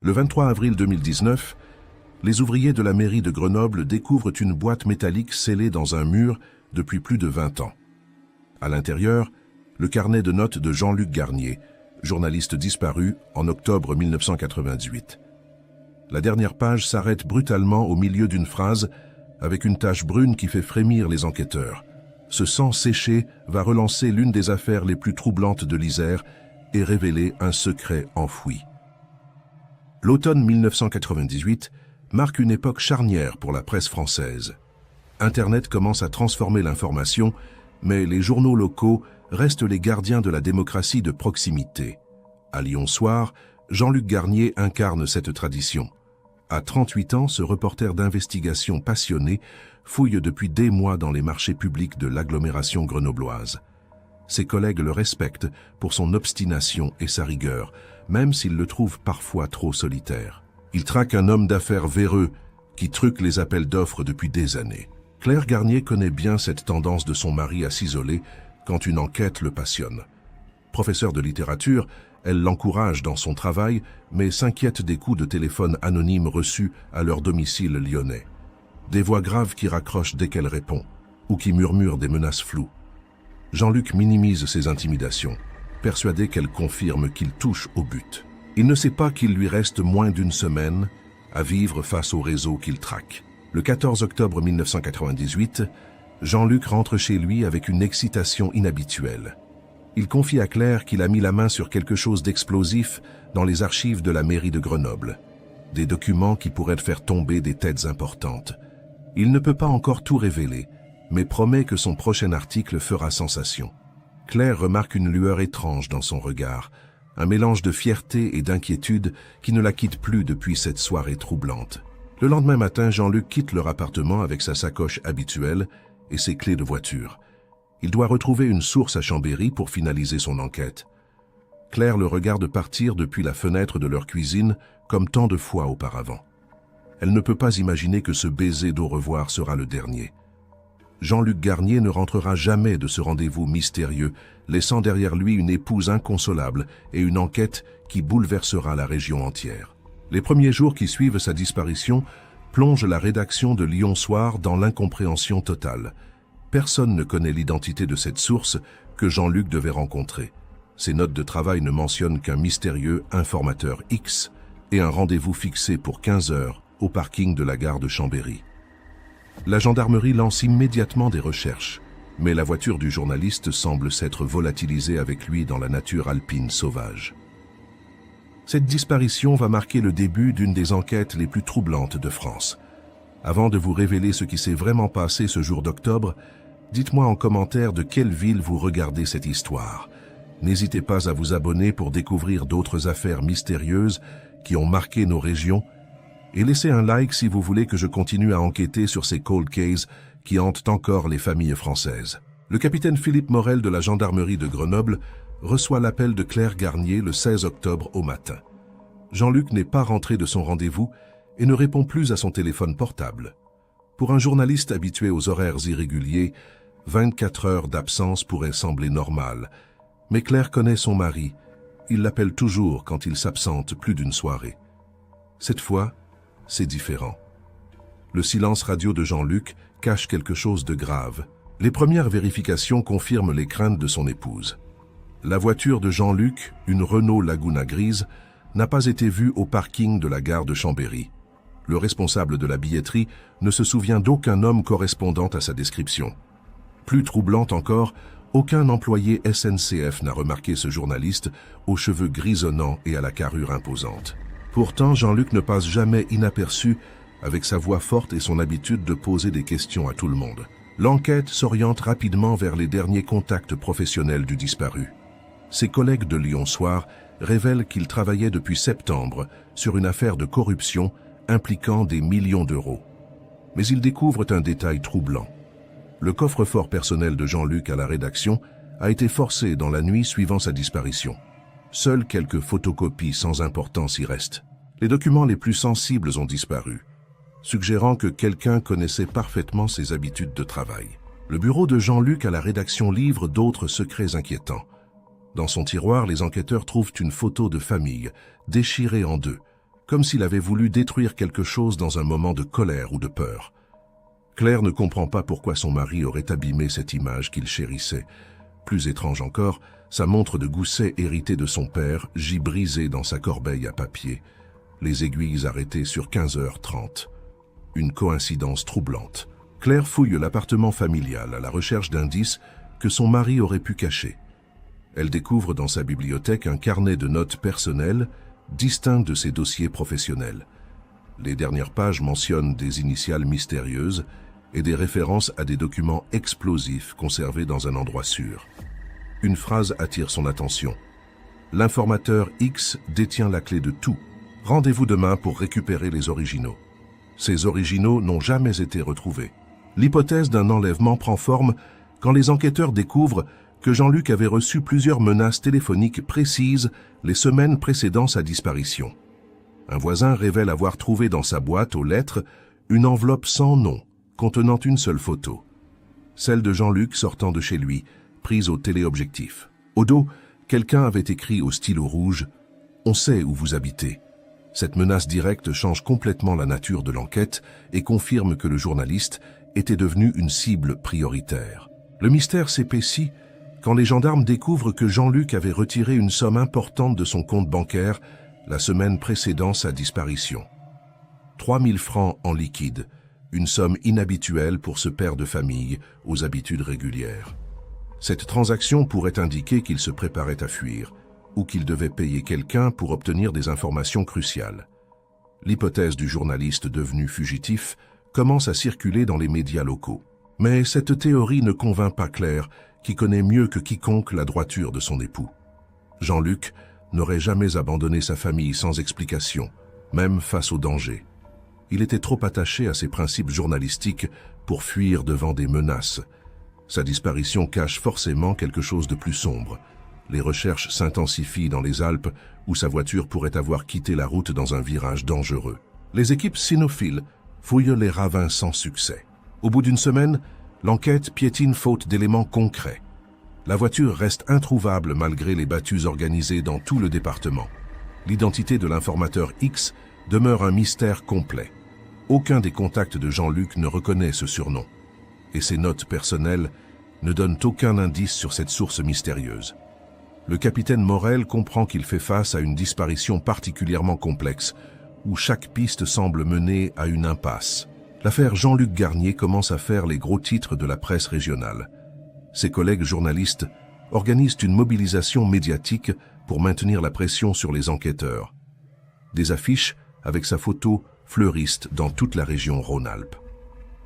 Le 23 avril 2019, les ouvriers de la mairie de Grenoble découvrent une boîte métallique scellée dans un mur depuis plus de 20 ans. À l'intérieur, le carnet de notes de Jean-Luc Garnier, journaliste disparu en octobre 1998. La dernière page s'arrête brutalement au milieu d'une phrase avec une tache brune qui fait frémir les enquêteurs. Ce sang séché va relancer l'une des affaires les plus troublantes de l'Isère et révéler un secret enfoui. L'automne 1998 marque une époque charnière pour la presse française. Internet commence à transformer l'information, mais les journaux locaux restent les gardiens de la démocratie de proximité. À Lyon Soir, Jean-Luc Garnier incarne cette tradition. À 38 ans, ce reporter d'investigation passionné fouille depuis des mois dans les marchés publics de l'agglomération grenobloise. Ses collègues le respectent pour son obstination et sa rigueur, même s'ils le trouvent parfois trop solitaire. Il traque un homme d'affaires véreux qui truque les appels d'offres depuis des années. Claire Garnier connaît bien cette tendance de son mari à s'isoler quand une enquête le passionne. Professeure de littérature, elle l'encourage dans son travail, mais s'inquiète des coups de téléphone anonymes reçus à leur domicile lyonnais. Des voix graves qui raccrochent dès qu'elle répond, ou qui murmurent des menaces floues. Jean-Luc minimise ses intimidations, persuadé qu'elle confirme qu'il touche au but. Il ne sait pas qu'il lui reste moins d'une semaine à vivre face au réseau qu'il traque. Le 14 octobre 1998, Jean-Luc rentre chez lui avec une excitation inhabituelle. Il confie à Claire qu'il a mis la main sur quelque chose d'explosif dans les archives de la mairie de Grenoble. Des documents qui pourraient faire tomber des têtes importantes. Il ne peut pas encore tout révéler, mais promet que son prochain article fera sensation. Claire remarque une lueur étrange dans son regard, un mélange de fierté et d'inquiétude qui ne la quitte plus depuis cette soirée troublante. Le lendemain matin, Jean-Luc quitte leur appartement avec sa sacoche habituelle et ses clés de voiture. Il doit retrouver une source à Chambéry pour finaliser son enquête. Claire le regarde partir depuis la fenêtre de leur cuisine comme tant de fois auparavant. Elle ne peut pas imaginer que ce baiser d'au revoir sera le dernier. Jean-Luc Garnier ne rentrera jamais de ce rendez-vous mystérieux, laissant derrière lui une épouse inconsolable et une enquête qui bouleversera la région entière. Les premiers jours qui suivent sa disparition plongent la rédaction de Lyon Soir dans l'incompréhension totale. Personne ne connaît l'identité de cette source que Jean-Luc devait rencontrer. Ses notes de travail ne mentionnent qu'un mystérieux informateur X et un rendez-vous fixé pour 15 heures au parking de la gare de Chambéry. La gendarmerie lance immédiatement des recherches, mais la voiture du journaliste semble s'être volatilisée avec lui dans la nature alpine sauvage. Cette disparition va marquer le début d'une des enquêtes les plus troublantes de France. Avant de vous révéler ce qui s'est vraiment passé ce jour d'octobre, dites-moi en commentaire de quelle ville vous regardez cette histoire. N'hésitez pas à vous abonner pour découvrir d'autres affaires mystérieuses qui ont marqué nos régions et laissez un like si vous voulez que je continue à enquêter sur ces cold cases qui hantent encore les familles françaises. Le capitaine Philippe Morel de la gendarmerie de Grenoble reçoit l'appel de Claire Garnier le 16 octobre au matin. Jean-Luc n'est pas rentré de son rendez-vous et ne répond plus à son téléphone portable. Pour un journaliste habitué aux horaires irréguliers, 24 heures d'absence pourraient sembler normales. Mais Claire connaît son mari. Il l'appelle toujours quand il s'absente plus d'une soirée. Cette fois, c'est différent. Le silence radio de Jean-Luc cache quelque chose de grave. Les premières vérifications confirment les craintes de son épouse. La voiture de Jean-Luc, une Renault Laguna grise, n'a pas été vue au parking de la gare de Chambéry. Le responsable de la billetterie ne se souvient d'aucun homme correspondant à sa description. Plus troublant encore, aucun employé SNCF n'a remarqué ce journaliste aux cheveux grisonnants et à la carrure imposante. Pourtant, Jean-Luc ne passe jamais inaperçu avec sa voix forte et son habitude de poser des questions à tout le monde. L'enquête s'oriente rapidement vers les derniers contacts professionnels du disparu. Ses collègues de Lyon Soir révèlent qu'il travaillait depuis septembre sur une affaire de corruption impliquant des millions d'euros. Mais ils découvrent un détail troublant. Le coffre-fort personnel de Jean-Luc à la rédaction a été forcé dans la nuit suivant sa disparition. Seules quelques photocopies sans importance y restent. Les documents les plus sensibles ont disparu, suggérant que quelqu'un connaissait parfaitement ses habitudes de travail. Le bureau de Jean-Luc à la rédaction livre d'autres secrets inquiétants. Dans son tiroir, les enquêteurs trouvent une photo de famille, déchirée en deux, comme s'il avait voulu détruire quelque chose dans un moment de colère ou de peur. Claire ne comprend pas pourquoi son mari aurait abîmé cette image qu'il chérissait. Plus étrange encore, sa montre de gousset héritée de son père gît brisée dans sa corbeille à papier, les aiguilles arrêtées sur 15h30. Une coïncidence troublante. Claire fouille l'appartement familial à la recherche d'indices que son mari aurait pu cacher. Elle découvre dans sa bibliothèque un carnet de notes personnelles distinct de ses dossiers professionnels. Les dernières pages mentionnent des initiales mystérieuses et des références à des documents explosifs conservés dans un endroit sûr. Une phrase attire son attention. L'informateur X détient la clé de tout. Rendez-vous demain pour récupérer les originaux. Ces originaux n'ont jamais été retrouvés. L'hypothèse d'un enlèvement prend forme quand les enquêteurs découvrent que Jean-Luc avait reçu plusieurs menaces téléphoniques précises les semaines précédant sa disparition. Un voisin révèle avoir trouvé dans sa boîte aux lettres une enveloppe sans nom, contenant une seule photo. Celle de Jean-Luc sortant de chez lui, prise au téléobjectif. Au dos, quelqu'un avait écrit au stylo rouge « On sait où vous habitez ». Cette menace directe change complètement la nature de l'enquête et confirme que le journaliste était devenu une cible prioritaire. Le mystère s'épaissit quand les gendarmes découvrent que Jean-Luc avait retiré une somme importante de son compte bancaire la semaine précédant sa disparition. 3 000 francs en liquide, une somme inhabituelle pour ce père de famille aux habitudes régulières. Cette transaction pourrait indiquer qu'il se préparait à fuir ou qu'il devait payer quelqu'un pour obtenir des informations cruciales. L'hypothèse du journaliste devenu fugitif commence à circuler dans les médias locaux. Mais cette théorie ne convainc pas Claire, qui connaît mieux que quiconque la droiture de son époux. Jean-Luc n'aurait jamais abandonné sa famille sans explication, même face au danger. Il était trop attaché à ses principes journalistiques pour fuir devant des menaces. Sa disparition cache forcément quelque chose de plus sombre. Les recherches s'intensifient dans les Alpes où sa voiture pourrait avoir quitté la route dans un virage dangereux. Les équipes cynophiles fouillent les ravins sans succès. Au bout d'une semaine, l'enquête piétine faute d'éléments concrets. La voiture reste introuvable malgré les battues organisées dans tout le département. L'identité de l'informateur X demeure un mystère complet. Aucun des contacts de Jean-Luc ne reconnaît ce surnom. Et ses notes personnelles ne donnent aucun indice sur cette source mystérieuse. Le capitaine Morel comprend qu'il fait face à une disparition particulièrement complexe, où chaque piste semble mener à une impasse. L'affaire Jean-Luc Garnier commence à faire les gros titres de la presse régionale. Ses collègues journalistes organisent une mobilisation médiatique pour maintenir la pression sur les enquêteurs. Des affiches avec sa photo fleurissent dans toute la région Rhône-Alpes.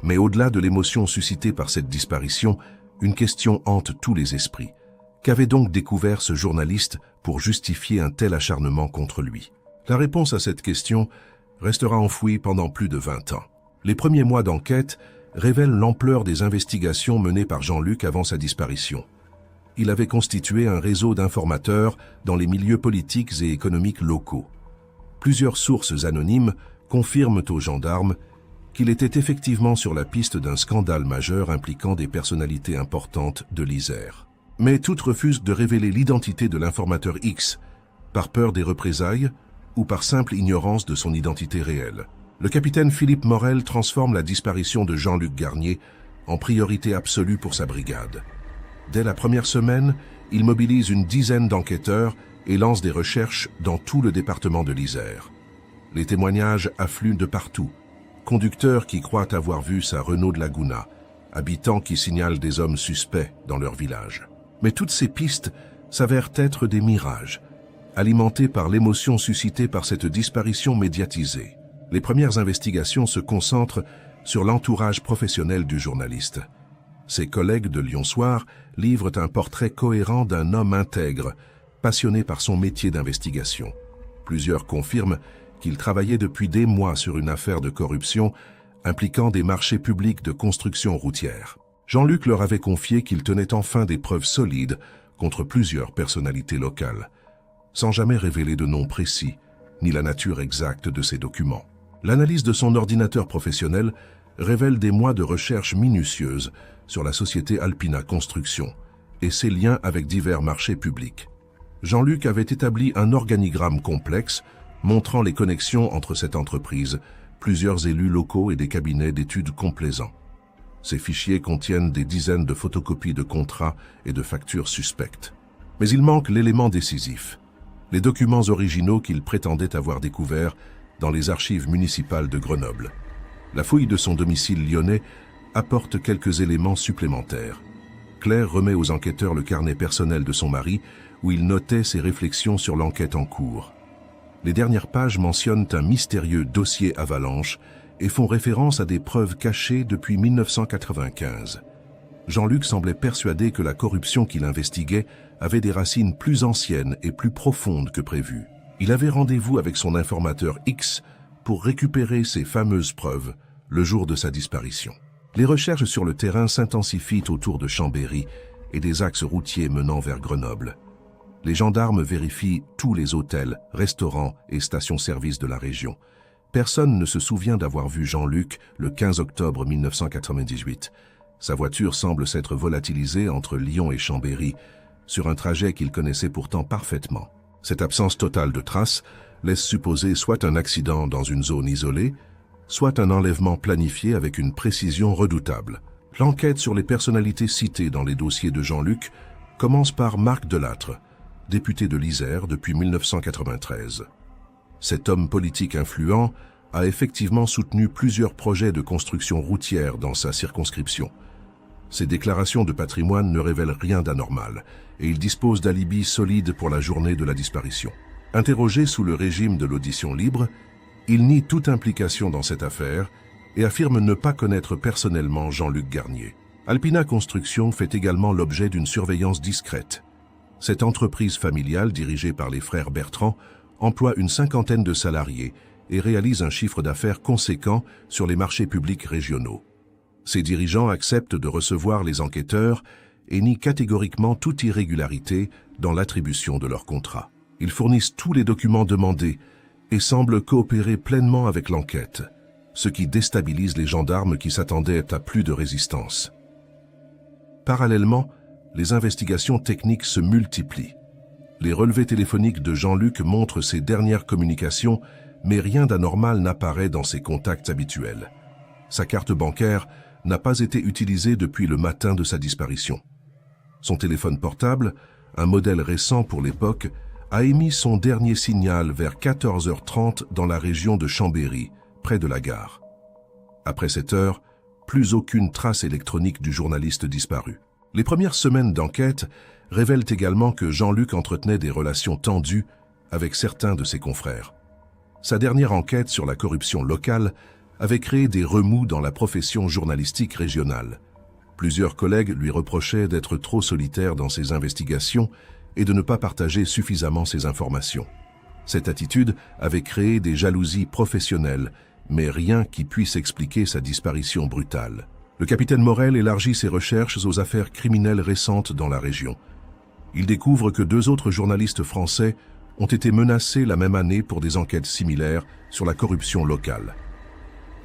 Mais au-delà de l'émotion suscitée par cette disparition, une question hante tous les esprits. Qu'avait donc découvert ce journaliste pour justifier un tel acharnement contre lui? La réponse à cette question restera enfouie pendant plus de 20 ans. Les premiers mois d'enquête révèlent l'ampleur des investigations menées par Jean-Luc avant sa disparition. Il avait constitué un réseau d'informateurs dans les milieux politiques et économiques locaux. Plusieurs sources anonymes confirment aux gendarmes qu'il était effectivement sur la piste d'un scandale majeur impliquant des personnalités importantes de l'Isère. Mais toutes refusent de révéler l'identité de l'informateur X, par peur des représailles ou par simple ignorance de son identité réelle. Le capitaine Philippe Morel transforme la disparition de Jean-Luc Garnier en priorité absolue pour sa brigade. Dès la première semaine, il mobilise une dizaine d'enquêteurs et lance des recherches dans tout le département de l'Isère. Les témoignages affluent de partout. Conducteurs qui croient avoir vu sa Renault de Laguna, habitants qui signalent des hommes suspects dans leur village. Mais toutes ces pistes s'avèrent être des mirages, alimentés par l'émotion suscitée par cette disparition médiatisée. Les premières investigations se concentrent sur l'entourage professionnel du journaliste. Ses collègues de Lyon Soir livrent un portrait cohérent d'un homme intègre, passionné par son métier d'investigation. Plusieurs confirment qu'il travaillait depuis des mois sur une affaire de corruption impliquant des marchés publics de construction routière. Jean-Luc leur avait confié qu'il tenait enfin des preuves solides contre plusieurs personnalités locales, sans jamais révéler de nom précis, ni la nature exacte de ces documents. L'analyse de son ordinateur professionnel révèle des mois de recherche minutieuse sur la société Alpina Construction et ses liens avec divers marchés publics. Jean-Luc avait établi un organigramme complexe montrant les connexions entre cette entreprise, plusieurs élus locaux et des cabinets d'études complaisants. Ces fichiers contiennent des dizaines de photocopies de contrats et de factures suspectes. Mais il manque l'élément décisif, les documents originaux qu'il prétendait avoir découverts dans les archives municipales de Grenoble. La fouille de son domicile lyonnais apporte quelques éléments supplémentaires. Claire remet aux enquêteurs le carnet personnel de son mari, où il notait ses réflexions sur l'enquête en cours. Les dernières pages mentionnent un mystérieux dossier avalanche et font référence à des preuves cachées depuis 1995. Jean-Luc semblait persuadé que la corruption qu'il investiguait avait des racines plus anciennes et plus profondes que prévu. Il avait rendez-vous avec son informateur X pour récupérer ces fameuses preuves le jour de sa disparition. Les recherches sur le terrain s'intensifient autour de Chambéry et des axes routiers menant vers Grenoble. Les gendarmes vérifient tous les hôtels, restaurants et stations-service de la région. Personne ne se souvient d'avoir vu Jean-Luc le 15 octobre 1998. Sa voiture semble s'être volatilisée entre Lyon et Chambéry, sur un trajet qu'il connaissait pourtant parfaitement. Cette absence totale de traces laisse supposer soit un accident dans une zone isolée, soit un enlèvement planifié avec une précision redoutable. L'enquête sur les personnalités citées dans les dossiers de Jean-Luc commence par Marc Delattre, député de l'Isère depuis 1993. Cet homme politique influent a effectivement soutenu plusieurs projets de construction routière dans sa circonscription. Ses déclarations de patrimoine ne révèlent rien d'anormal et il dispose d'alibis solides pour la journée de la disparition. Interrogé sous le régime de l'audition libre, il nie toute implication dans cette affaire et affirme ne pas connaître personnellement Jean-Luc Garnier. Alpina Construction fait également l'objet d'une surveillance discrète. Cette entreprise familiale, dirigée par les frères Bertrand, emploie une cinquantaine de salariés et réalise un chiffre d'affaires conséquent sur les marchés publics régionaux. Ses dirigeants acceptent de recevoir les enquêteurs et nient catégoriquement toute irrégularité dans l'attribution de leurs contrats. Ils fournissent tous les documents demandés et semblent coopérer pleinement avec l'enquête, ce qui déstabilise les gendarmes qui s'attendaient à plus de résistance. Parallèlement, les investigations techniques se multiplient. Les relevés téléphoniques de Jean-Luc montrent ses dernières communications, mais rien d'anormal n'apparaît dans ses contacts habituels. Sa carte bancaire n'a pas été utilisée depuis le matin de sa disparition. Son téléphone portable, un modèle récent pour l'époque, a émis son dernier signal vers 14h30 dans la région de Chambéry, près de la gare. Après cette heure, plus aucune trace électronique du journaliste disparu. Les premières semaines d'enquête révèlent également que Jean-Luc entretenait des relations tendues avec certains de ses confrères. Sa dernière enquête sur la corruption locale avait créé des remous dans la profession journalistique régionale. Plusieurs collègues lui reprochaient d'être trop solitaire dans ses investigations et de ne pas partager suffisamment ses informations. Cette attitude avait créé des jalousies professionnelles, mais rien qui puisse expliquer sa disparition brutale. Le capitaine Morel élargit ses recherches aux affaires criminelles récentes dans la région. Il découvre que 2 autres journalistes français ont été menacés la même année pour des enquêtes similaires sur la corruption locale.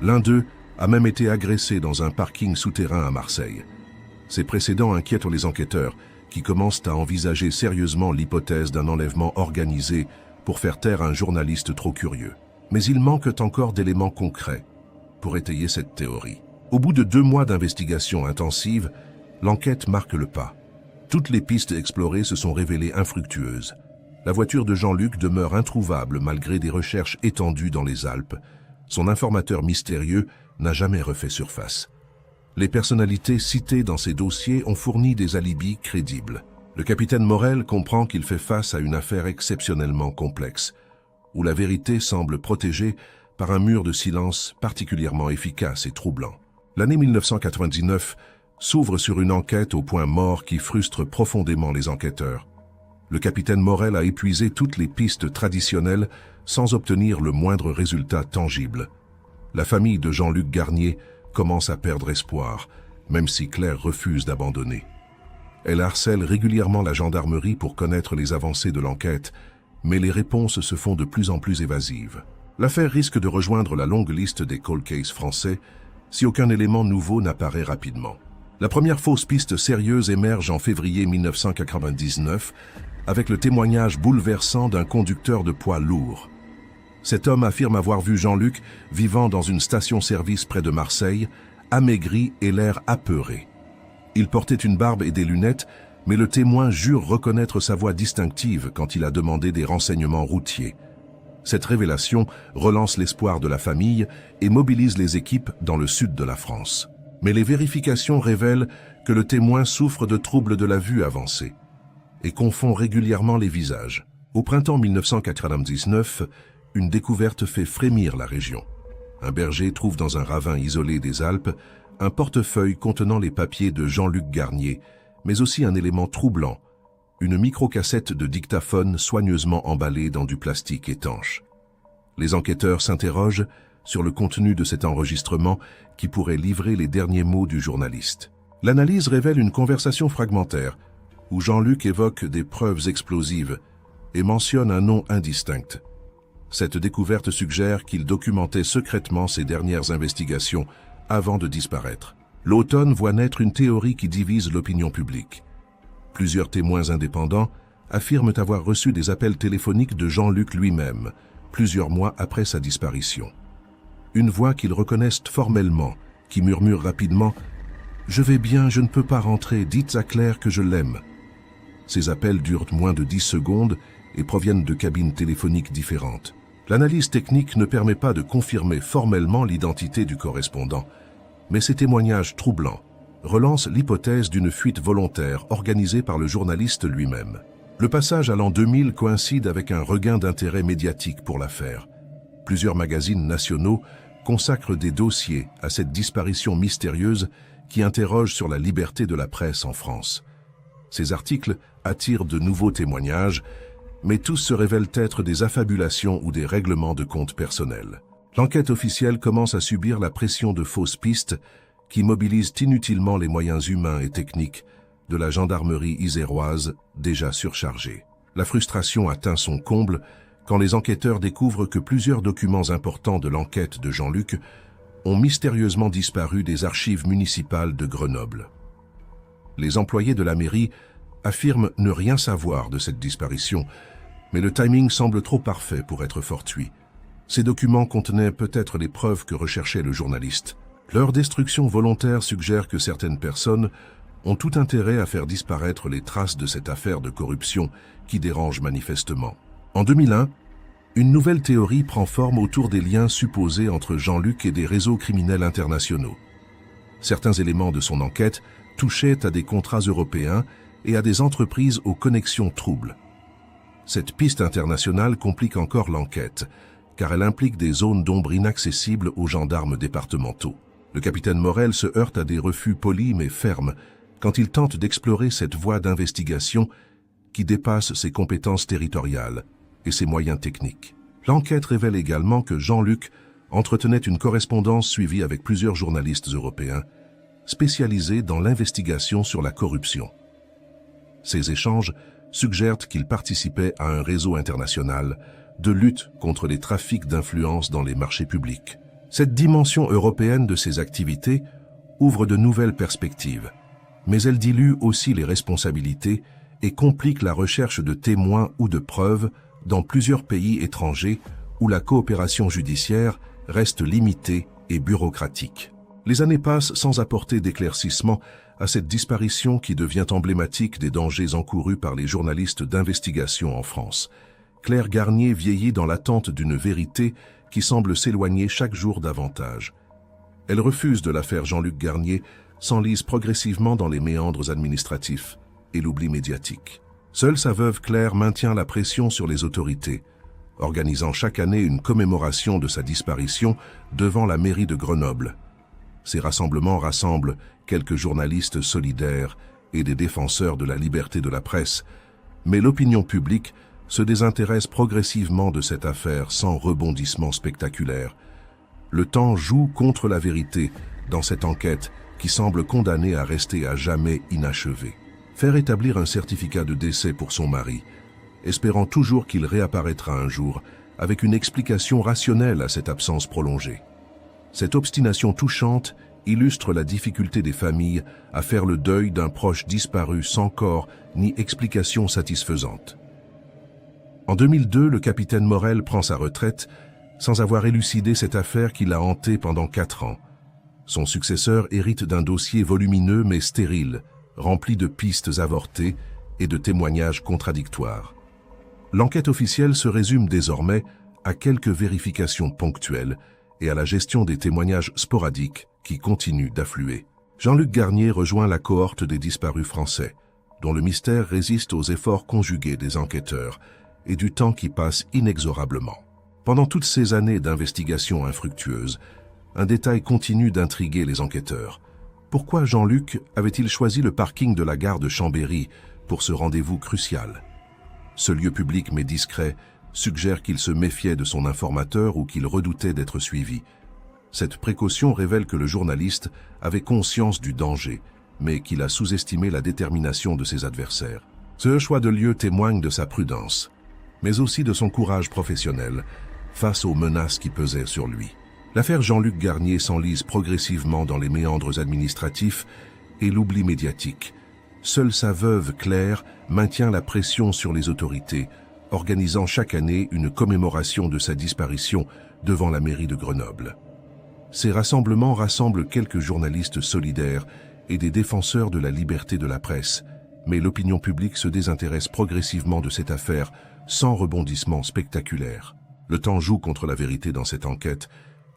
L'un d'eux a même été agressé dans un parking souterrain à Marseille. Ces précédents inquiètent les enquêteurs, qui commencent à envisager sérieusement l'hypothèse d'un enlèvement organisé pour faire taire un journaliste trop curieux. Mais il manque encore d'éléments concrets pour étayer cette théorie. Au bout de 2 mois d'investigation intensive, l'enquête marque le pas. Toutes les pistes explorées se sont révélées infructueuses. La voiture de Jean-Luc demeure introuvable malgré des recherches étendues dans les Alpes. Son informateur mystérieux n'a jamais refait surface. Les personnalités citées dans ces dossiers ont fourni des alibis crédibles. Le capitaine Morel comprend qu'il fait face à une affaire exceptionnellement complexe, où la vérité semble protégée par un mur de silence particulièrement efficace et troublant. L'année 1999 s'ouvre sur une enquête au point mort qui frustre profondément les enquêteurs. Le capitaine Morel a épuisé toutes les pistes traditionnelles sans obtenir le moindre résultat tangible. La famille de Jean-Luc Garnier commence à perdre espoir, même si Claire refuse d'abandonner. Elle harcèle régulièrement la gendarmerie pour connaître les avancées de l'enquête, mais les réponses se font de plus en plus évasives. L'affaire risque de rejoindre la longue liste des cold cases français si aucun élément nouveau n'apparaît rapidement. La première fausse piste sérieuse émerge en février 1999 avec le témoignage bouleversant d'un conducteur de poids lourd. Cet homme affirme avoir vu Jean-Luc vivant dans une station-service près de Marseille, amaigri et l'air apeuré. Il portait une barbe et des lunettes, mais le témoin jure reconnaître sa voix distinctive quand il a demandé des renseignements routiers. Cette révélation relance l'espoir de la famille et mobilise les équipes dans le sud de la France. Mais les vérifications révèlent que le témoin souffre de troubles de la vue avancée et confond régulièrement les visages. Au printemps 1999, une découverte fait frémir la région. Un berger trouve dans un ravin isolé des Alpes un portefeuille contenant les papiers de Jean-Luc Garnier, mais aussi un élément troublant, une microcassette de dictaphone soigneusement emballée dans du plastique étanche. Les enquêteurs s'interrogent sur le contenu de cet enregistrement qui pourrait livrer les derniers mots du journaliste. L'analyse révèle une conversation fragmentaire où Jean-Luc évoque des preuves explosives et mentionne un nom indistinct. Cette découverte suggère qu'il documentait secrètement ses dernières investigations avant de disparaître. L'automne voit naître une théorie qui divise l'opinion publique. Plusieurs témoins indépendants affirment avoir reçu des appels téléphoniques de Jean-Luc lui-même, plusieurs mois après sa disparition. Une voix qu'ils reconnaissent formellement, qui murmure rapidement « Je vais bien, je ne peux pas rentrer, dites à Claire que je l'aime ». Ces appels durent moins de 10 secondes et proviennent de cabines téléphoniques différentes. L'analyse technique ne permet pas de confirmer formellement l'identité du correspondant, mais ces témoignages troublants relancent l'hypothèse d'une fuite volontaire organisée par le journaliste lui-même. Le passage à l'an 2000 coïncide avec un regain d'intérêt médiatique pour l'affaire. Plusieurs magazines nationaux consacrent des dossiers à cette disparition mystérieuse qui interroge sur la liberté de la presse en France. Ces articles attirent de nouveaux témoignages, mais tous se révèlent être des affabulations ou des règlements de compte personnels. L'enquête officielle commence à subir la pression de fausses pistes qui mobilisent inutilement les moyens humains et techniques de la gendarmerie iséroise déjà surchargée. La frustration atteint son comble quand les enquêteurs découvrent que plusieurs documents importants de l'enquête de Jean-Luc ont mystérieusement disparu des archives municipales de Grenoble. Les employés de la mairie affirment ne rien savoir de cette disparition, mais le timing semble trop parfait pour être fortuit. Ces documents contenaient peut-être les preuves que recherchait le journaliste. Leur destruction volontaire suggère que certaines personnes ont tout intérêt à faire disparaître les traces de cette affaire de corruption qui dérange manifestement. En 2001, une nouvelle théorie prend forme autour des liens supposés entre Jean-Luc et des réseaux criminels internationaux. Certains éléments de son enquête touchaient à des contrats européens et à des entreprises aux connexions troubles. Cette piste internationale complique encore l'enquête, car elle implique des zones d'ombre inaccessibles aux gendarmes départementaux. Le capitaine Morel se heurte à des refus polis mais fermes quand il tente d'explorer cette voie d'investigation qui dépasse ses compétences territoriales et ses moyens techniques. L'enquête révèle également que Jean-Luc entretenait une correspondance suivie avec plusieurs journalistes européens spécialisés dans l'investigation sur la corruption. Ces échanges suggèrent qu'il participait à un réseau international de lutte contre les trafics d'influence dans les marchés publics. Cette dimension européenne de ses activités ouvre de nouvelles perspectives, mais elle dilue aussi les responsabilités et complique la recherche de témoins ou de preuves dans plusieurs pays étrangers où la coopération judiciaire reste limitée et bureaucratique. Les années passent sans apporter d'éclaircissement à cette disparition qui devient emblématique des dangers encourus par les journalistes d'investigation en France. Claire Garnier vieillit dans l'attente d'une vérité qui semble s'éloigner chaque jour davantage. Elle refuse de l'affaire Jean-Luc Garnier, s'enlise progressivement dans les méandres administratifs et l'oubli médiatique. Seule sa veuve Claire maintient la pression sur les autorités, organisant chaque année une commémoration de sa disparition devant la mairie de Grenoble. Ces rassemblements rassemblent quelques journalistes solidaires et des défenseurs de la liberté de la presse, mais l'opinion publique se désintéresse progressivement de cette affaire sans rebondissement spectaculaire. Le temps joue contre la vérité dans cette enquête qui semble condamnée à rester à jamais inachevée. Faire établir un certificat de décès pour son mari, espérant toujours qu'il réapparaîtra un jour, avec une explication rationnelle à cette absence prolongée. Cette obstination touchante illustre la difficulté des familles à faire le deuil d'un proche disparu sans corps ni explication satisfaisante. En 2002, le capitaine Morel prend sa retraite sans avoir élucidé cette affaire qui l'a hanté pendant 4 ans. Son successeur hérite d'un dossier volumineux mais stérile, rempli de pistes avortées et de témoignages contradictoires. L'enquête officielle se résume désormais à quelques vérifications ponctuelles et à la gestion des témoignages sporadiques qui continuent d'affluer. Jean-Luc Garnier rejoint la cohorte des disparus français, dont le mystère résiste aux efforts conjugués des enquêteurs et du temps qui passe inexorablement. Pendant toutes ces années d'investigation infructueuse, un détail continue d'intriguer les enquêteurs. Pourquoi Jean-Luc avait-il choisi le parking de la gare de Chambéry pour ce rendez-vous crucial? Ce lieu public mais discret suggère qu'il se méfiait de son informateur ou qu'il redoutait d'être suivi. Cette précaution révèle que le journaliste avait conscience du danger, mais qu'il a sous-estimé la détermination de ses adversaires. Ce choix de lieu témoigne de sa prudence, mais aussi de son courage professionnel face aux menaces qui pesaient sur lui. L'affaire Jean-Luc Garnier s'enlise progressivement dans les méandres administratifs et l'oubli médiatique. Seule sa veuve Claire maintient la pression sur les autorités, organisant chaque année une commémoration de sa disparition devant la mairie de Grenoble. Ces rassemblements rassemblent quelques journalistes solidaires et des défenseurs de la liberté de la presse, mais l'opinion publique se désintéresse progressivement de cette affaire sans rebondissement spectaculaire. Le temps joue contre la vérité dans cette enquête,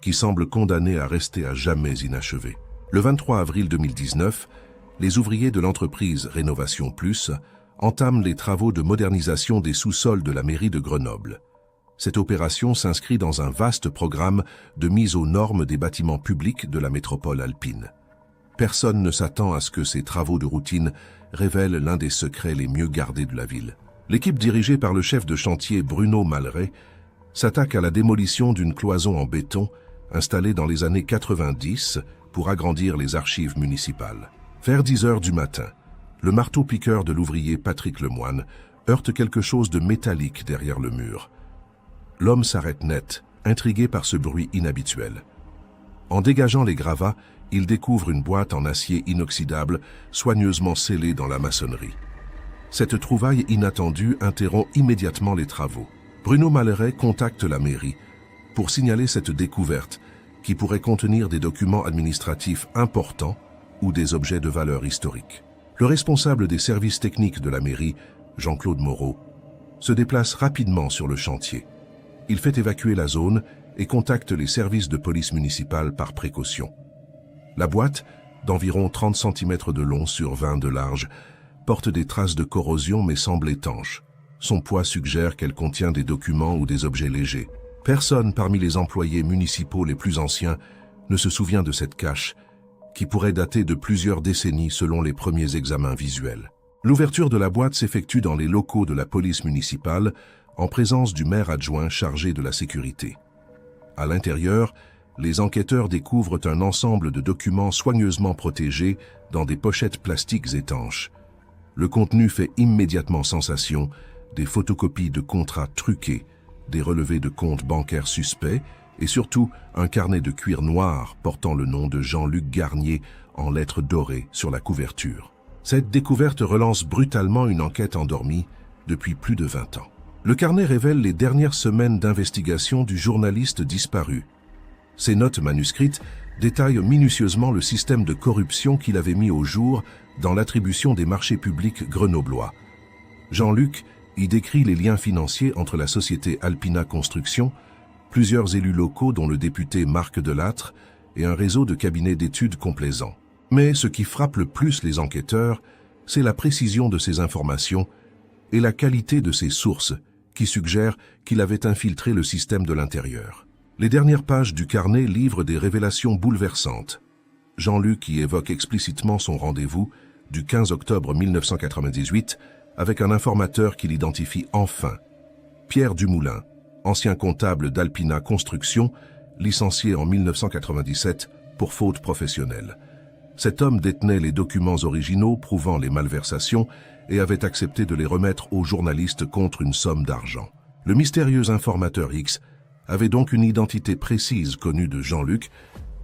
qui semble condamnée à rester à jamais inachevée. Le 23 avril 2019, les ouvriers de l'entreprise Rénovation Plus entament les travaux de modernisation des sous-sols de la mairie de Grenoble. Cette opération s'inscrit dans un vaste programme de mise aux normes des bâtiments publics de la métropole alpine. Personne ne s'attend à ce que ces travaux de routine révèlent l'un des secrets les mieux gardés de la ville. L'équipe dirigée par le chef de chantier Bruno Maleret s'attaque à la démolition d'une cloison en béton installée dans les années 90 pour agrandir les archives municipales. Vers 10 heures du matin, le marteau-piqueur de l'ouvrier Patrick Lemoine heurte quelque chose de métallique derrière le mur. L'homme s'arrête net, intrigué par ce bruit inhabituel. En dégageant les gravats, il découvre une boîte en acier inoxydable, soigneusement scellée dans la maçonnerie. Cette trouvaille inattendue interrompt immédiatement les travaux. Bruno Maleret contacte la mairie pour signaler cette découverte qui pourrait contenir des documents administratifs importants ou des objets de valeur historique. Le responsable des services techniques de la mairie, Jean-Claude Moreau, se déplace rapidement sur le chantier. Il fait évacuer la zone et contacte les services de police municipale par précaution. La boîte, d'environ 30 cm de long sur 20 de large, porte des traces de corrosion mais semble étanche. Son poids suggère qu'elle contient des documents ou des objets légers. Personne parmi les employés municipaux les plus anciens ne se souvient de cette cache, qui pourrait dater de plusieurs décennies selon les premiers examens visuels. L'ouverture de la boîte s'effectue dans les locaux de la police municipale, en présence du maire adjoint chargé de la sécurité. À l'intérieur, les enquêteurs découvrent un ensemble de documents soigneusement protégés dans des pochettes plastiques étanches. Le contenu fait immédiatement sensation, des photocopies de contrats truqués, des relevés de comptes bancaires suspects et surtout un carnet de cuir noir portant le nom de Jean-Luc Garnier en lettres dorées sur la couverture. Cette découverte relance brutalement une enquête endormie depuis plus de 20 ans. Le carnet révèle les dernières semaines d'investigation du journaliste disparu. Ces notes manuscrites détaillent minutieusement le système de corruption qu'il avait mis au jour dans l'attribution des marchés publics grenoblois. Jean-Luc y décrit les liens financiers entre la société Alpina Construction, plusieurs élus locaux dont le député Marc Delattre et un réseau de cabinets d'études complaisants. Mais ce qui frappe le plus les enquêteurs, c'est la précision de ces informations et la qualité de ses sources, qui suggèrent qu'il avait infiltré le système de l'intérieur. Les dernières pages du carnet livrent des révélations bouleversantes. Jean-Luc y évoque explicitement son rendez-vous du 15 octobre 1998 avec un informateur qu'il identifie enfin, Pierre Dumoulin, ancien comptable d'Alpina Construction, licencié en 1997 pour faute professionnelle. Cet homme détenait les documents originaux prouvant les malversations et avait accepté de les remettre aux journalistes contre une somme d'argent. Le mystérieux informateur X avait donc une identité précise connue de Jean-Luc,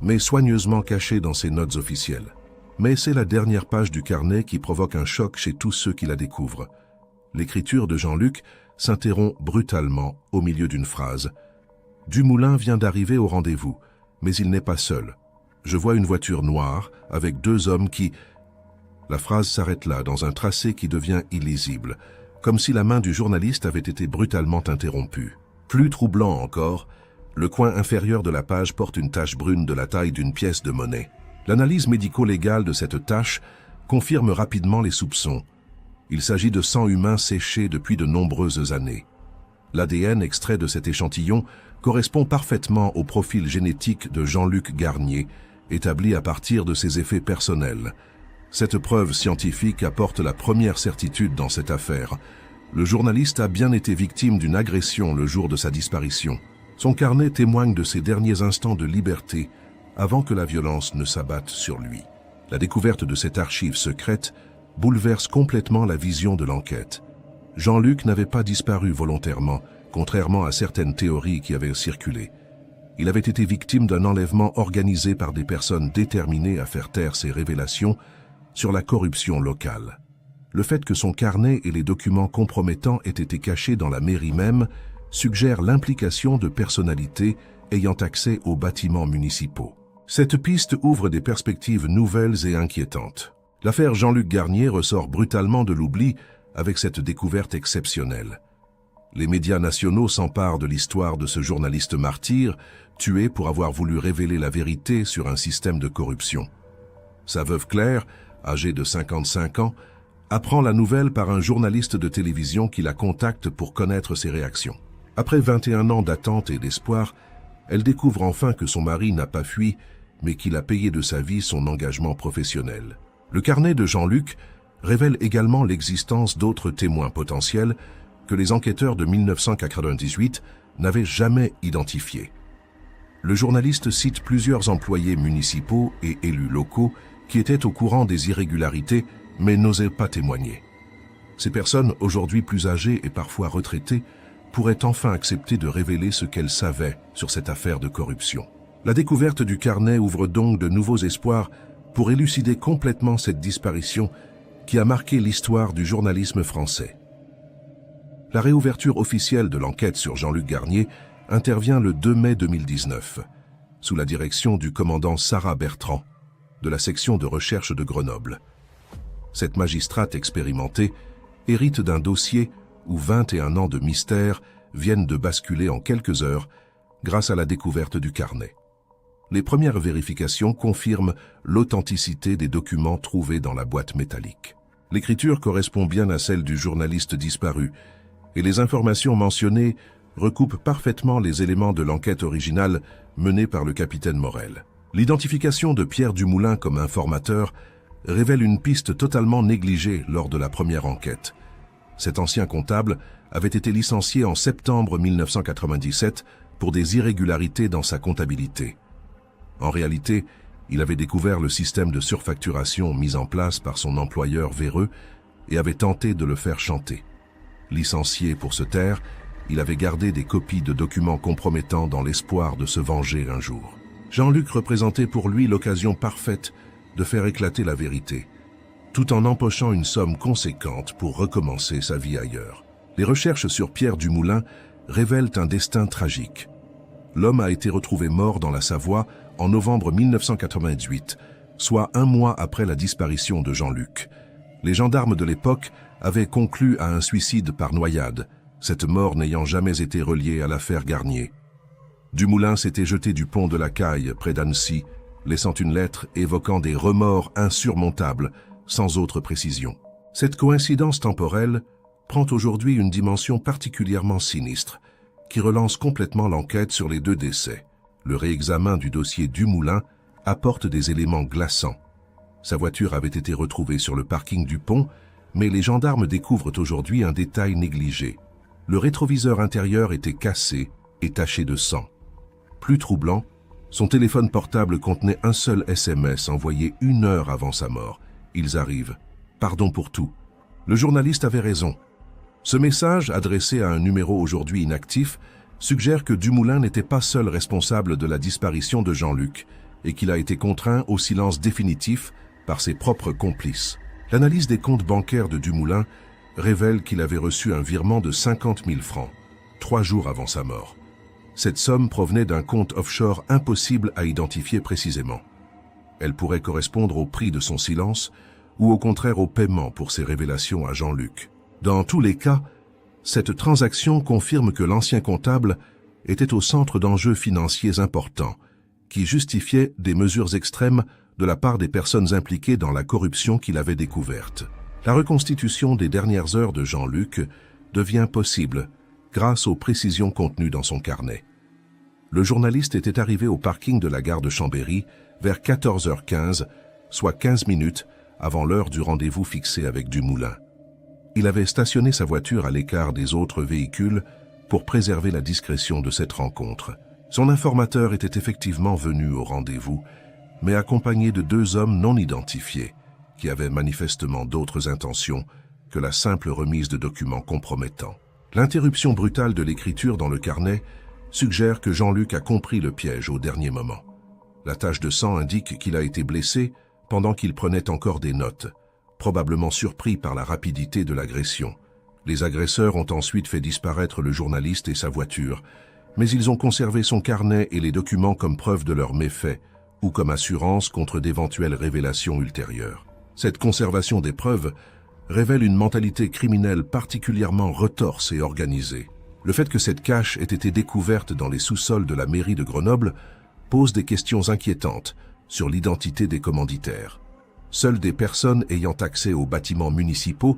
mais soigneusement cachée dans ses notes officielles. Mais c'est la dernière page du carnet qui provoque un choc chez tous ceux qui la découvrent. L'écriture de Jean-Luc s'interrompt brutalement au milieu d'une phrase. « Dumoulin vient d'arriver au rendez-vous, mais il n'est pas seul. Je vois une voiture noire avec 2 hommes qui... La phrase s'arrête là, dans un tracé qui devient illisible, comme si la main du journaliste avait été brutalement interrompue. Plus troublant encore, le coin inférieur de la page porte une tache brune de la taille d'une pièce de monnaie. L'analyse médico-légale de cette tache confirme rapidement les soupçons. Il s'agit de sang humain séché depuis de nombreuses années. L'ADN extrait de cet échantillon correspond parfaitement au profil génétique de Jean-Luc Garnier, établi à partir de ses effets personnels. Cette preuve scientifique apporte la première certitude dans cette affaire. Le journaliste a bien été victime d'une agression le jour de sa disparition. Son carnet témoigne de ses derniers instants de liberté avant que la violence ne s'abatte sur lui. La découverte de cette archive secrète bouleverse complètement la vision de l'enquête. Jean-Luc n'avait pas disparu volontairement, contrairement à certaines théories qui avaient circulé. Il avait été victime d'un enlèvement organisé par des personnes déterminées à faire taire ses révélations sur la corruption locale. Le fait que son carnet et les documents compromettants aient été cachés dans la mairie même suggère l'implication de personnalités ayant accès aux bâtiments municipaux. Cette piste ouvre des perspectives nouvelles et inquiétantes. L'affaire Jean-Luc Garnier ressort brutalement de l'oubli avec cette découverte exceptionnelle. Les médias nationaux s'emparent de l'histoire de ce journaliste martyr, tué pour avoir voulu révéler la vérité sur un système de corruption. Sa veuve Claire, âgée de 55 ans, apprend la nouvelle par un journaliste de télévision qui la contacte pour connaître ses réactions. Après 21 ans d'attente et d'espoir, elle découvre enfin que son mari n'a pas fui, mais qu'il a payé de sa vie son engagement professionnel. Le carnet de Jean-Luc révèle également l'existence d'autres témoins potentiels que les enquêteurs de 1998 n'avaient jamais identifiés. Le journaliste cite plusieurs employés municipaux et élus locaux qui étaient au courant des irrégularités mais n'osaient pas témoigner. Ces personnes, aujourd'hui plus âgées et parfois retraitées, pourraient enfin accepter de révéler ce qu'elles savaient sur cette affaire de corruption. La découverte du carnet ouvre donc de nouveaux espoirs pour élucider complètement cette disparition qui a marqué l'histoire du journalisme français. La réouverture officielle de l'enquête sur Jean-Luc Garnier intervient le 2 mai 2019, sous la direction du commandant Sarah Bertrand, de la section de recherche de Grenoble. Cette magistrate expérimentée hérite d'un dossier où 21 ans de mystère viennent de basculer en quelques heures grâce à la découverte du carnet. Les premières vérifications confirment l'authenticité des documents trouvés dans la boîte métallique. L'écriture correspond bien à celle du journaliste disparu, et les informations mentionnées recoupent parfaitement les éléments de l'enquête originale menée par le capitaine Morel. L'identification de Pierre Dumoulin comme informateur révèle une piste totalement négligée lors de la première enquête. Cet ancien comptable avait été licencié en septembre 1997 pour des irrégularités dans sa comptabilité. En réalité, il avait découvert le système de surfacturation mis en place par son employeur véreux et avait tenté de le faire chanter. Licencié pour se taire, il avait gardé des copies de documents compromettants dans l'espoir de se venger un jour. Jean-Luc représentait pour lui l'occasion parfaite de faire éclater la vérité, tout en empochant une somme conséquente pour recommencer sa vie ailleurs. Les recherches sur Pierre Dumoulin révèlent un destin tragique. L'homme a été retrouvé mort dans la Savoie en novembre 1998, soit 1 mois après la disparition de Jean-Luc. Les gendarmes de l'époque avaient conclu à un suicide par noyade, cette mort n'ayant jamais été reliée à l'affaire Garnier. Dumoulin s'était jeté du pont de la Caille, près d'Annecy, laissant une lettre évoquant des remords insurmontables, sans autre précision. Cette coïncidence temporelle prend aujourd'hui une dimension particulièrement sinistre, qui relance complètement l'enquête sur les 2 décès. Le réexamen du dossier Dumoulin apporte des éléments glaçants. Sa voiture avait été retrouvée sur le parking du pont, mais les gendarmes découvrent aujourd'hui un détail négligé. Le rétroviseur intérieur était cassé et taché de sang. Plus troublant, son téléphone portable contenait un seul SMS envoyé 1 heure avant sa mort. Ils arrivent. Pardon pour tout. Le journaliste avait raison. Ce message, adressé à un numéro aujourd'hui inactif, suggère que Dumoulin n'était pas seul responsable de la disparition de Jean-Luc et qu'il a été contraint au silence définitif par ses propres complices. L'analyse des comptes bancaires de Dumoulin révèle qu'il avait reçu un virement de 50 000 francs, 3 jours avant sa mort. Cette somme provenait d'un compte offshore impossible à identifier précisément. Elle pourrait correspondre au prix de son silence ou au contraire au paiement pour ses révélations à Jean-Luc. Dans tous les cas, cette transaction confirme que l'ancien comptable était au centre d'enjeux financiers importants qui justifiaient des mesures extrêmes de la part des personnes impliquées dans la corruption qu'il avait découverte. La reconstitution des dernières heures de Jean-Luc devient possible grâce aux précisions contenues dans son carnet. Le journaliste était arrivé au parking de la gare de Chambéry vers 14h15, soit 15 minutes avant l'heure du rendez-vous fixé avec Dumoulin. Il avait stationné sa voiture à l'écart des autres véhicules pour préserver la discrétion de cette rencontre. Son informateur était effectivement venu au rendez-vous, mais accompagné de 2 hommes non identifiés, qui avaient manifestement d'autres intentions que la simple remise de documents compromettants. L'interruption brutale de l'écriture dans le carnet suggère que Jean-Luc a compris le piège au dernier moment. La tache de sang indique qu'il a été blessé pendant qu'il prenait encore des notes, probablement surpris par la rapidité de l'agression. Les agresseurs ont ensuite fait disparaître le journaliste et sa voiture, mais ils ont conservé son carnet et les documents comme preuve de leurs méfaits ou comme assurance contre d'éventuelles révélations ultérieures. Cette conservation des preuves révèle une mentalité criminelle particulièrement retorse et organisée. Le fait que cette cache ait été découverte dans les sous-sols de la mairie de Grenoble pose des questions inquiétantes sur l'identité des commanditaires. Seules des personnes ayant accès aux bâtiments municipaux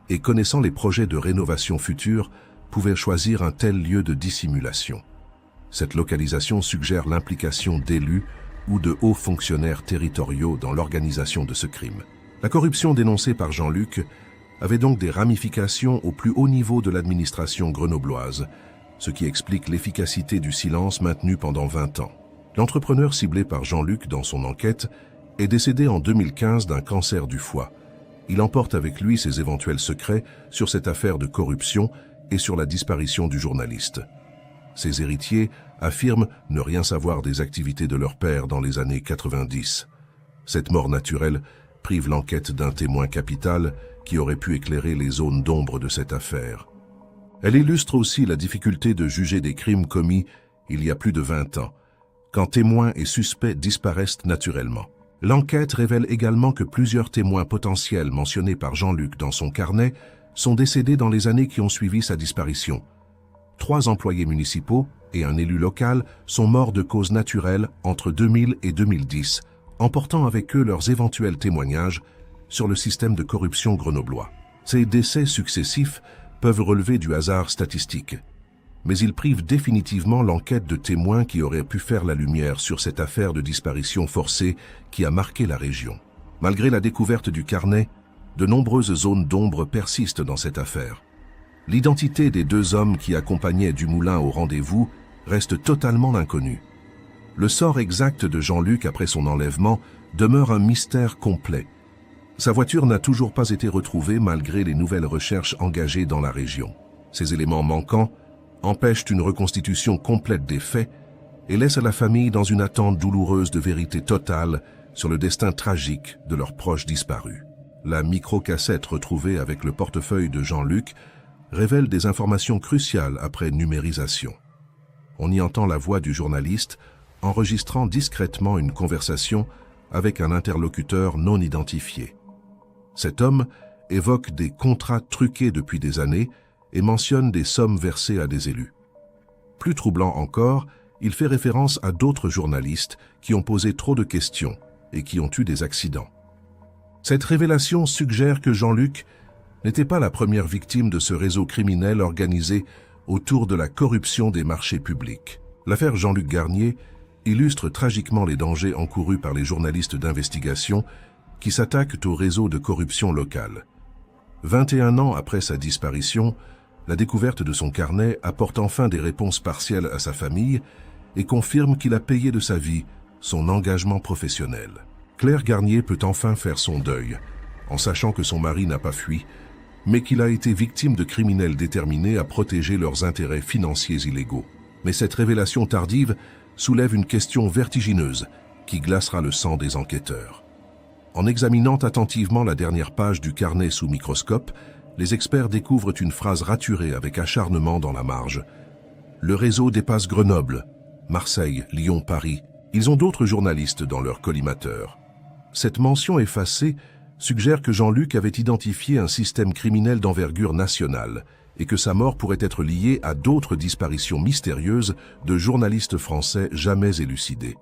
et connaissant les projets de rénovation futurs pouvaient choisir un tel lieu de dissimulation. Cette localisation suggère l'implication d'élus ou de hauts fonctionnaires territoriaux dans l'organisation de ce crime. La corruption dénoncée par Jean-Luc avait donc des ramifications au plus haut niveau de l'administration grenobloise, ce qui explique l'efficacité du silence maintenu pendant 20 ans. L'entrepreneur ciblé par Jean-Luc dans son enquête est décédé en 2015 d'un cancer du foie. Il emporte avec lui ses éventuels secrets sur cette affaire de corruption et sur la disparition du journaliste. Ses héritiers affirment ne rien savoir des activités de leur père dans les années 90. Cette mort naturelle prive l'enquête d'un témoin capital qui aurait pu éclairer les zones d'ombre de cette affaire. Elle illustre aussi la difficulté de juger des crimes commis il y a plus de 20 ans, quand témoins et suspects disparaissent naturellement. L'enquête révèle également que plusieurs témoins potentiels mentionnés par Jean-Luc dans son carnet sont décédés dans les années qui ont suivi sa disparition. 3 employés municipaux et un élu local sont morts de cause naturelle entre 2000 et 2010, emportant avec eux leurs éventuels témoignages sur le système de corruption grenoblois. Ces décès successifs peuvent relever du hasard statistique, mais ils privent définitivement l'enquête de témoins qui auraient pu faire la lumière sur cette affaire de disparition forcée qui a marqué la région. Malgré la découverte du carnet, de nombreuses zones d'ombre persistent dans cette affaire. L'identité des 2 hommes qui accompagnaient Dumoulin au rendez-vous reste totalement inconnue. Le sort exact de Jean-Luc après son enlèvement demeure un mystère complet. Sa voiture n'a toujours pas été retrouvée malgré les nouvelles recherches engagées dans la région. Ces éléments manquants empêchent une reconstitution complète des faits et laissent la famille dans une attente douloureuse de vérité totale sur le destin tragique de leurs proches disparus. La microcassette retrouvée avec le portefeuille de Jean-Luc révèle des informations cruciales après numérisation. On y entend la voix du journaliste enregistrant discrètement une conversation avec un interlocuteur non identifié. Cet homme évoque des contrats truqués depuis des années et mentionne des sommes versées à des élus. Plus troublant encore, il fait référence à d'autres journalistes qui ont posé trop de questions et qui ont eu des accidents. Cette révélation suggère que Jean-Luc n'était pas la première victime de ce réseau criminel organisé autour de la corruption des marchés publics. L'affaire Jean-Luc Garnier illustre tragiquement les dangers encourus par les journalistes d'investigation qui s'attaquent au réseau de corruption locale. 21 ans après sa disparition, la découverte de son carnet apporte enfin des réponses partielles à sa famille et confirme qu'il a payé de sa vie son engagement professionnel. Claire Garnier peut enfin faire son deuil, en sachant que son mari n'a pas fui, mais qu'il a été victime de criminels déterminés à protéger leurs intérêts financiers illégaux. Mais cette révélation tardive soulève une question vertigineuse qui glacera le sang des enquêteurs. En examinant attentivement la dernière page du carnet sous microscope, les experts découvrent une phrase raturée avec acharnement dans la marge. Le réseau dépasse Grenoble, Marseille, Lyon, Paris. Ils ont d'autres journalistes dans leur collimateur. Cette mention effacée suggère que Jean-Luc avait identifié un système criminel d'envergure nationale et que sa mort pourrait être liée à d'autres disparitions mystérieuses de journalistes français jamais élucidés.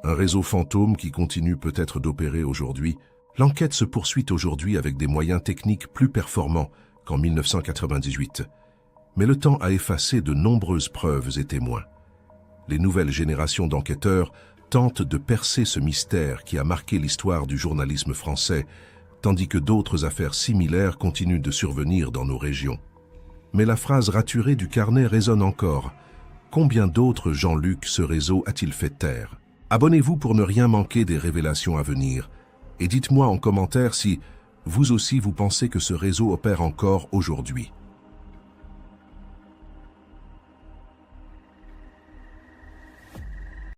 Un réseau fantôme qui continue peut-être d'opérer aujourd'hui. L'enquête se poursuit aujourd'hui avec des moyens techniques plus performants qu'en 1998. Mais le temps a effacé de nombreuses preuves et témoins. Les nouvelles générations d'enquêteurs tentent de percer ce mystère qui a marqué l'histoire du journalisme français, tandis que d'autres affaires similaires continuent de survenir dans nos régions. Mais la phrase raturée du carnet résonne encore. Combien d'autres Jean-Luc ce réseau a-t-il fait taire? Abonnez-vous pour ne rien manquer des révélations à venir. Et dites-moi en commentaire si, vous aussi, vous pensez que ce réseau opère encore aujourd'hui.